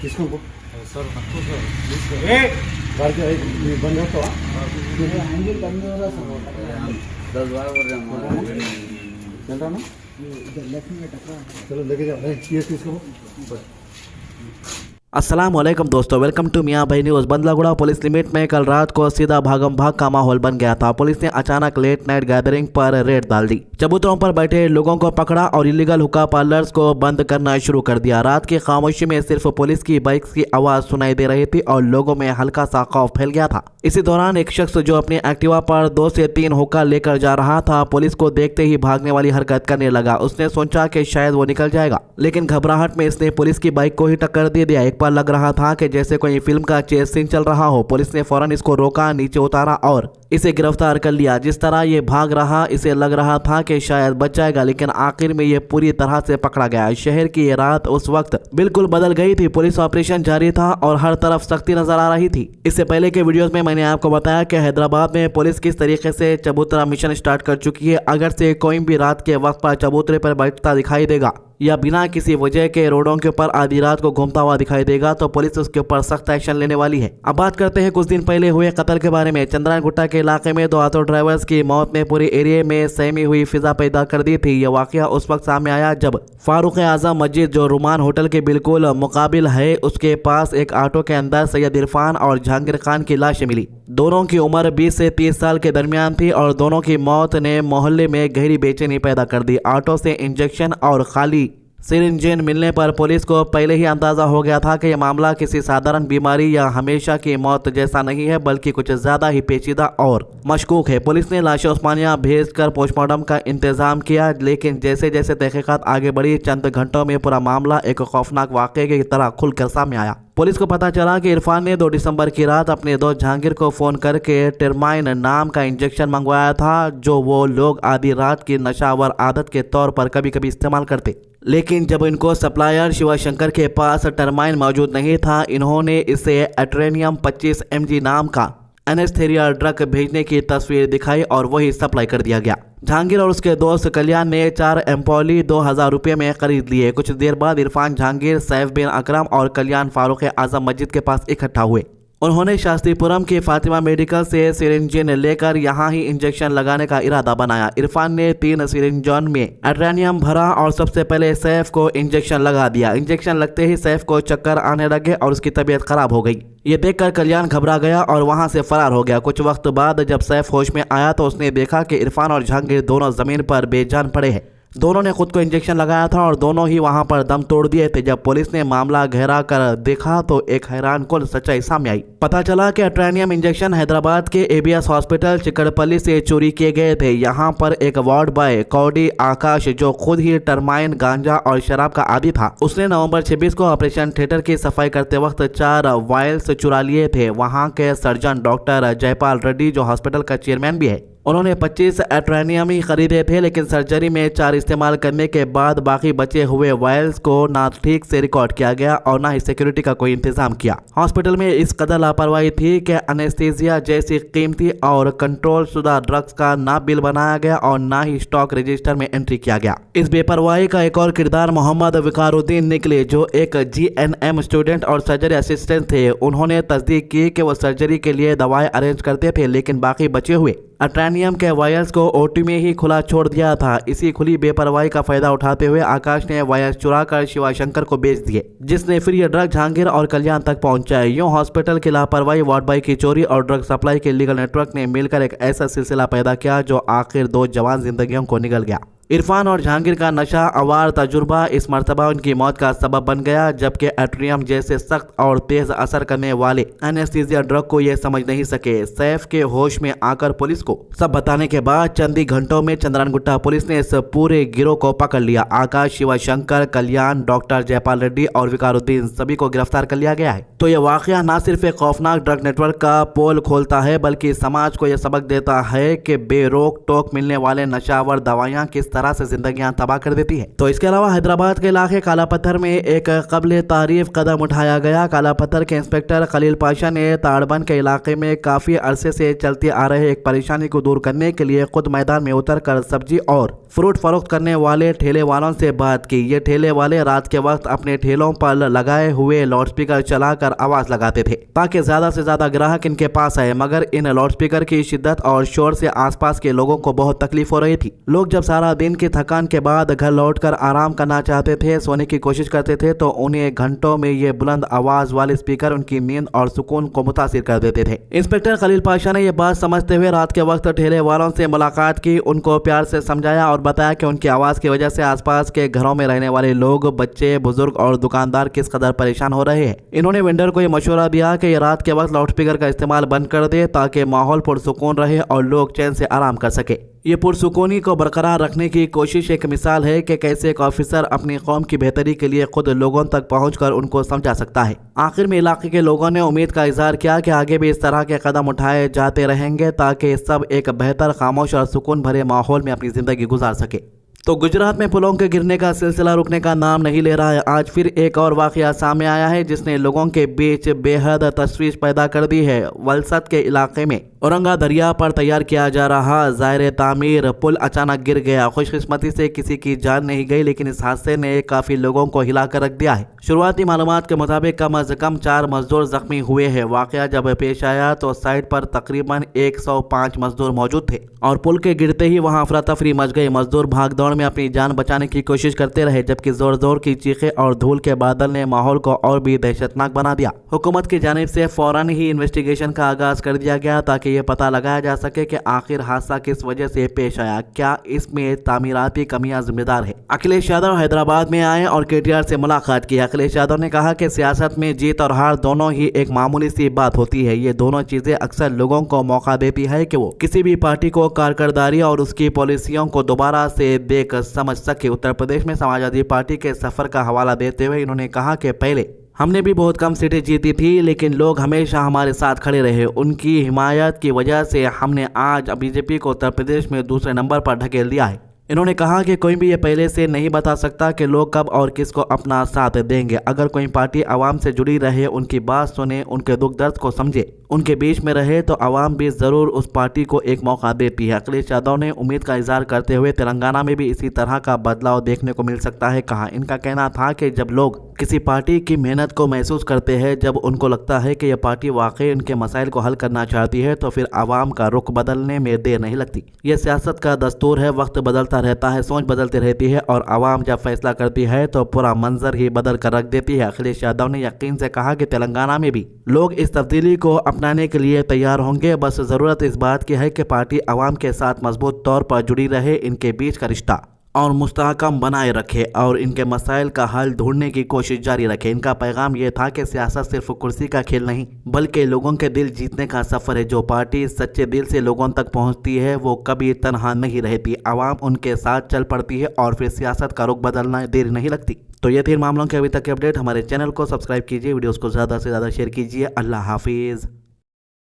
తీసుకో sir नक्को sir please sir गाड़ी बंद रखो हैंडल बंद हो रहा सर 10 बार हो रहा हमारा चल रहा ना लेफ्ट में टकरा चलो लेके जाओ ये तीसको अस्सलामुअलैकुम दोस्तों, वेलकम टू मियां भाई न्यूज़। बंदलागुड़ा पुलिस लिमिट में कल रात को सीधा भागम भाग का माहौल बन गया था। पुलिस ने अचानक लेट नाइट गैदरिंग पर रेड डाल दी, चबूतरों पर बैठे लोगों को पकड़ा और इलीगल हुक्का पार्लर्स को बंद करना शुरू कर दिया। रात की खामोशी में सिर्फ पुलिस की बाइक्स की आवाज़ सुनाई दे रही थी और लोगों में हल्का सा खौफ फैल गया था। इसी दौरान एक शख्स जो अपनी एक्टिवा पर 2 से 3 हुक्का लेकर जा रहा था, पुलिस को देखते ही भागने वाली हरकत करने लगा। उसने सोचा कि शायद वो निकल जाएगा, लेकिन घबराहट में इसने पुलिस की बाइक को ही टक्कर दे दिया। एक बार लग रहा था कि जैसे कोई फिल्म का चेस सीन चल रहा हो। पुलिस ने फौरन इसको रोका, नीचे उतारा और इसे गिरफ्तार कर लिया। जिस तरह ये भाग रहा, इसे लग रहा था कि शायद बच जाएगा, लेकिन आखिर में ये पूरी तरह से पकड़ा गया। शहर की ये रात उस वक्त बिल्कुल बदल गई थी। पुलिस ऑपरेशन जारी था और हर तरफ सख्ती नजर आ रही थी। इससे पहले के वीडियोस में मैंने आपको बताया कि हैदराबाद में पुलिस किस तरीके से चबूतरा मिशन स्टार्ट कर चुकी है। अगर से कोई भी रात के वक्त पर चबूतरे पर बैठता दिखाई देगा या बिना किसी वजह के रोडों के ऊपर आधी रात को घूमता हुआ दिखाई देगा तो पुलिस उसके ऊपर सख्त एक्शन लेने वाली है। अब बात करते हैं कुछ दिन पहले हुए कत्ल के बारे में। चंद्रायन गुट्टा के इलाके में 2 ऑटो ड्राइवर्स की मौत ने पूरे एरिया में सहमी हुई फिजा पैदा कर दी थी। यह वाकया उस वक्त सामने आया जब फारूक आजम मस्जिद, जो रुमान होटल के बिल्कुल मुकाबिल है, उसके पास एक ऑटो के अंदर सैयद इरफान और जहांगीर खान की लाशें मिली। दोनों की उम्र 20 से 30 साल के दरमियान थी और दोनों की मौत ने मोहल्ले में गहरी बेचैनी पैदा कर दी। ऑटो से इंजेक्शन और खाली सिरिंजेन मिलने पर पुलिस को पहले ही अंदाजा हो गया था कि यह मामला किसी साधारण बीमारी या हमेशा की मौत जैसा नहीं है, बल्कि कुछ ज्यादा ही पेचीदा और मशकूक है। पुलिस ने लाशें उस्मानिया भेजकर पोस्टमार्टम का इंतजाम किया, लेकिन जैसे जैसे तहकीकात आगे बढ़ी, चंद घंटों में पूरा मामला एक खौफनाक वाकये की तरह खुलकर सामने आया। पुलिस को पता चला कि इरफान ने 2 दिसंबर की रात अपने दोस्त जहांगीर को फोन करके टेरमाइन नाम का इंजेक्शन मंगवाया था, जो वो लोग आधी रात की नशावर आदत के तौर पर कभी कभी इस्तेमाल करते। लेकिन जब इनको सप्लायर शिवाशंकर के पास टर्माइन मौजूद नहीं था, इन्होंने इसे एट्रेनियम 25 mg नाम का एनेस्थेरिया ड्रग भेजने की तस्वीर दिखाई और वही सप्लाई कर दिया गया। जहांगीर और उसके दोस्त कल्याण ने 4 एम्पोली 2000 रुपये में खरीद लिए। कुछ देर बाद इरफान, जहांगीर, सैफ बिन अकरम और कल्याण फारूक आजम मस्जिद के पास इकट्ठा हुए। उन्होंने शास्त्रीपुरम के फातिमा मेडिकल से सिरिंजिन लेकर यहाँ ही इंजेक्शन लगाने का इरादा बनाया। इरफान ने 3 सिरिंजों में एड्रेनियम भरा और सबसे पहले सैफ को इंजेक्शन लगा दिया। इंजेक्शन लगते ही सैफ को चक्कर आने लगे और उसकी तबीयत खराब हो गई। ये देखकर कल्याण घबरा गया और वहां से फरार हो गया। कुछ वक्त बाद जब सैफ होश में आया तो उसने देखा कि इरफान और जहांगीर दोनों जमीन पर बेजान पड़े हैं। दोनों ने खुद को इंजेक्शन लगाया था और दोनों ही वहां पर दम तोड़ दिए थे। जब पुलिस ने मामला गहरा कर देखा तो एक हैरान कुल सच्चाई सामने आई। पता चला कि एट्रेनियम इंजेक्शन हैदराबाद के एबीएस हॉस्पिटल चिकड़पल्ली से चोरी किए गए थे। यहाँ पर एक वार्ड बॉय कौडी आकाश, जो खुद ही टर्माइन, गांजा और शराब का आदी था, उसने नवंबर 26 को ऑपरेशन थिएटर की सफाई करते वक्त 4 वायल्स चुरा लिए थे। वहाँ के सर्जन डॉक्टर जयपाल रेड्डी, जो हॉस्पिटल का चेयरमैन भी है, उन्होंने 25 एट्रेनियम ही खरीदे थे, लेकिन सर्जरी में 4 इस्तेमाल करने के बाद बाकी बचे हुए वायल्स को ना ठीक से रिकॉर्ड किया गया और ना ही सिक्योरिटी का कोई इंतजाम किया। हॉस्पिटल में इस कदर लापरवाही थी कि एनेस्थीसिया जैसी कीमती और कंट्रोल शुदा ड्रग्स का ना बिल बनाया गया और ना ही स्टॉक रजिस्टर में एंट्री किया गया। इस बेपरवाही का एक और किरदार मोहम्मद विकारुद्दीन निकले, जो एक GNM स्टूडेंट और सर्जरी असिस्टेंट थे। उन्होंने तस्दीक की कि वो सर्जरी के लिए दवाएं अरेंज करते थे, लेकिन बाकी बचे हुए एट्रेनियम के वायल्स को ओटी में ही खुला छोड़ दिया था। इसी खुली बेपरवाही का फायदा उठाते हुए आकाश ने वायल्स चुराकर शिवाशंकर को बेच दिए, जिसने फिर यह ड्रग जहांगीर और कल्याण तक पहुंचाए। यूं हॉस्पिटल की लापरवाही, वार्ड बॉय की चोरी और ड्रग सप्लाई के लीगल नेटवर्क ने मिलकर एक ऐसा सिलसिला पैदा किया जो आखिर 2 जवान जिंदगियों को निगल गया। इरफान और जहांगीर का नशा आवार तजुर्बा इस मर्तबा उनकी मौत का सबब बन गया, जबकि एट्रेनियम जैसे सख्त और तेज असर करने वाले एनेस्थीसिया ड्रग को ये समझ नहीं सके। सैफ के होश में आकर पुलिस को सब बताने के बाद चंद ही घंटों में चंद्रायन गुट्टा पुलिस ने इस पूरे गिरोह को पकड़ लिया। आकाश, शिवाशंकर, कल्याण, डॉक्टर जयपाल रेड्डी और विकारुद्दीन सभी को गिरफ्तार कर लिया गया है। तो यह वाकया न सिर्फ एक खौफनाक ड्रग नेटवर्क का पोल खोलता है, बल्कि समाज को यह सबक देता है कि बेरोक टोक मिलने वाले नशावर दवाइयाँ किस तरह से जिंदगियां तबाह कर देती है। तो इसके अलावा हैदराबाद के इलाके काला पत्थर में एक काबिल तारीफ कदम उठाया गया। काला पत्थर के इंस्पेक्टर खलील पाशा ने ताड़बन के इलाके में काफी अरसे से चलते आ रहे एक परेशानी को दूर करने के लिए खुद मैदान में उतरकर सब्जी और फ्रूट फरोख्त करने वाले ठेले वालों से बात की। ये ठेले वाले रात के वक्त अपने ठेलों पर लगाए हुए लाउडस्पीकर चलाकर आवाज लगाते थे ताकि ज्यादा से ज्यादा ग्राहक इनके पास आए, मगर इन लाउडस्पीकर की शिद्दत और शोर से आसपास के लोगों को बहुत तकलीफ हो रही थी। लोग जब सारा दिन की थकान के बाद घर लौटकर आराम करना चाहते थे, सोने की कोशिश करते थे, तो उन्हें घंटों में ये बुलंद आवाज वाले स्पीकर उनकी नींद और सुकून को मुतासिर कर देते थे। इंस्पेक्टर खलील पाशा ने यह बात समझते हुए रात के वक्त ठेले वालों से मुलाकात की, उनको प्यार से समझाया और बताया कि उनकी आवाज की वजह से आसपास के घरों में रहने वाले लोग, बच्चे, बुजुर्ग और दुकानदार किस कदर परेशान हो रहे हैं। इन्होंने वेंडर को यह मशवरा दिया कि ये रात के वक्त लाउडस्पीकर का इस्तेमाल बंद कर दे ताकि माहौल पुरसुकून रहे और लोग चैन से आराम कर सके। ये पुरसुकूनी को बरकरार रखने की कोशिश एक मिसाल है कि कैसे एक ऑफिसर अपनी कौम की बेहतरी के लिए खुद लोगों तक पहुंचकर उनको समझा सकता है। आखिर में इलाके के लोगों ने उम्मीद का इजहार किया कि आगे भी इस तरह के कदम उठाए जाते रहेंगे ताकि सब एक बेहतर, खामोश और सुकून भरे माहौल में अपनी जिंदगी गुजार सके। तो गुजरात में पुलों के गिरने का सिलसिला रुकने का नाम नहीं ले रहा है। आज फिर एक और वाकया सामने आया है जिसने लोगों के बीच बेहद तशवीश पैदा कर दी है। वलसद के इलाके में औरंगा दरिया पर तैयार किया जा रहा ज़ायरे तामीर पुल अचानक गिर गया। खुशकिस्मती से किसी की जान नहीं गई, लेकिन इस हादसे ने काफ़ी लोगों को हिला कर रख दिया है। शुरुआती मालूमात के मुताबिक कम अज़ कम 4 मजदूर जख्मी हुए हैं। वाकया जब पेश आया तो साइट पर तकरीबन 105 मजदूर मौजूद थे और पुल के गिरते ही वहां अफरा तफरी मच गई। मजदूर भाग दौड़ में अपनी जान बचाने की कोशिश करते रहे, जबकि जोर जोर की चीखें और धूल के बादल ने माहौल को और भी दहशतनाक बना दिया। हुकूमत की जानिब से फौरन ही इन्वेस्टिगेशन का आगाज कर दिया गया ताकि ये पता लगाया जा सके कि आखिर हादसा किस वजह से पेश आया। क्या इसमें तामीराती कमियां जिम्मेदार है? अखिलेश यादव हैदराबाद में आए और केटीआर से मुलाकात की। अखिलेश यादव ने कहा कि सियासत में जीत और हार दोनों ही एक मामूली सी बात होती है। ये दोनों चीजें अक्सर लोगों को मौका देती है कि वो किसी भी पार्टी को कारकर्दारी और उसकी पॉलिसियों को दोबारा से देख समझ सके। उत्तर प्रदेश में समाजवादी पार्टी के सफर का हवाला देते हुए इन्होंने कहा कि पहले हमने भी बहुत कम सीटें जीती थी, लेकिन लोग हमेशा हमारे साथ खड़े रहे। उनकी हिमायत की वजह से हमने आज बीजेपी को उत्तर प्रदेश में दूसरे नंबर पर ढकेल दिया है। इन्होंने कहा कि कोई भी ये पहले से नहीं बता सकता कि लोग कब और किसको अपना साथ देंगे। अगर कोई पार्टी आवाम से जुड़ी रहे, उनकी बात सुने, उनके दुख दर्द को समझे, उनके बीच में रहे, तो आवाम भी ज़रूर उस पार्टी को एक मौका देती है। अखिलेश यादव ने उम्मीद का इजहार करते हुए तेलंगाना में भी इसी तरह का बदलाव देखने को मिल सकता है कहा। इनका कहना था कि जब लोग किसी पार्टी की मेहनत को महसूस करते हैं, जब उनको लगता है कि यह पार्टी वाकई उनके मसाइल को हल करना चाहती है, तो फिर आवाम का रुख बदलने में देर नहीं लगती। यह सियासत का दस्तूर है, वक्त बदलता रहता है, सोच बदलती रहती है और आवाम जब फैसला करती है तो पूरा मंजर ही बदल कर रख देती है। अखिलेश यादव ने यकीन से कहा कि तेलंगाना में भी लोग इस तब्दीली को अपनाने के लिए तैयार होंगे। बस जरूरत इस बात की है कि पार्टी आवाम के साथ मजबूत तौर पर जुड़ी रहे, इनके बीच का रिश्ता और मुस्तहकम बनाए रखे और इनके मसाइल का हल ढूंढने की कोशिश जारी रखे। इनका पैगाम यह था कि सियासत सिर्फ कुर्सी का खेल नहीं, बल्कि लोगों के दिल जीतने का सफर है। जो पार्टी सच्चे दिल से लोगों तक पहुंचती है, वो कभी तनहा नहीं रहती। आवाम उनके साथ चल पड़ती है और फिर सियासत का रुख बदलना देर नहीं लगती। तो ये थे मामलों के अभी तक के अपडेट। हमारे चैनल को सब्सक्राइब कीजिए, वीडियोस को ज़्यादा से ज़्यादा शेयर कीजिए। अल्लाह हाफिज़।